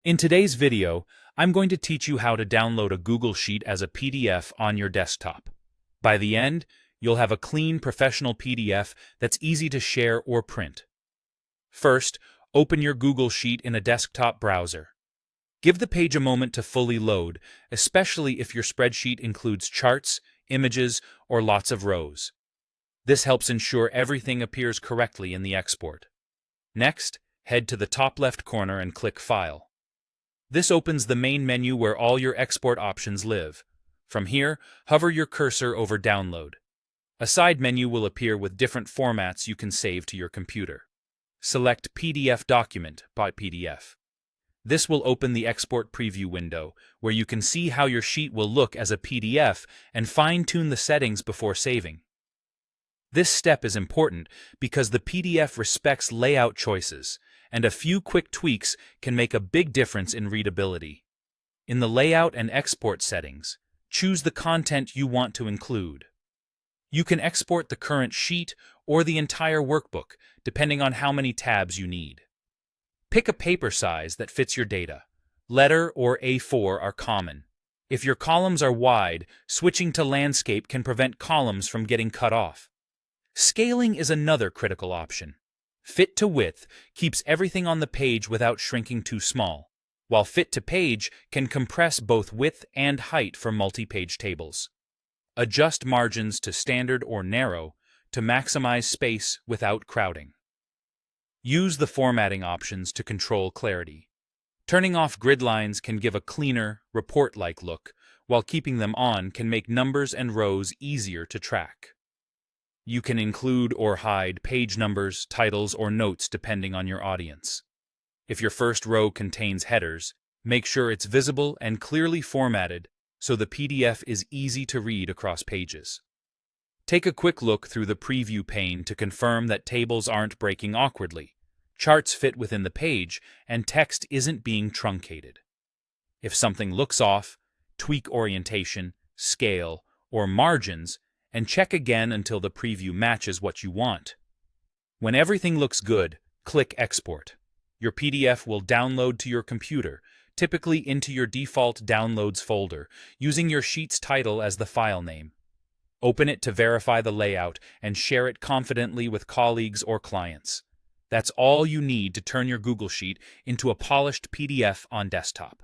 In today's video, I'm going to teach you how to download a Google Sheet as a PDF on your desktop. By the end, you'll have a clean, professional PDF that's easy to share or print. First, open your Google Sheet in a desktop browser. Give the page a moment to fully load, especially if your spreadsheet includes charts, images, or lots of rows. This helps ensure everything appears correctly in the export. Next, head to the top left corner and click File. This opens the main menu where all your export options live. From here, hover your cursor over Download. A side menu will appear with different formats you can save to your computer. Select PDF Document by PDF. This will open the Export Preview window, where you can see how your sheet will look as a PDF and fine-tune the settings before saving. This step is important because the PDF respects layout choices, and a few quick tweaks can make a big difference in readability. In the Layout and Export settings, choose the content you want to include. You can export the current sheet or the entire workbook, depending on how many tabs you need. Pick a paper size that fits your data. Letter or A4 are common. If your columns are wide, switching to landscape can prevent columns from getting cut off. Scaling is another critical option. Fit to width keeps everything on the page without shrinking too small, while fit to page can compress both width and height for multi-page tables. Adjust margins to standard or narrow to maximize space without crowding. Use the formatting options to control clarity. Turning off grid lines can give a cleaner, report-like look, while keeping them on can make numbers and rows easier to track. You can include or hide page numbers, titles, or notes depending on your audience. If your first row contains headers, make sure it's visible and clearly formatted so the PDF is easy to read across pages. Take a quick look through the preview pane to confirm that tables aren't breaking awkwardly, charts fit within the page, and text isn't being truncated. If something looks off, tweak orientation, scale, or margins, and check again until the preview matches what you want. When everything looks good, click Export. Your PDF will download to your computer, typically into your default Downloads folder, using your sheet's title as the file name. Open it to verify the layout and share it confidently with colleagues or clients. That's all you need to turn your Google Sheet into a polished PDF on desktop.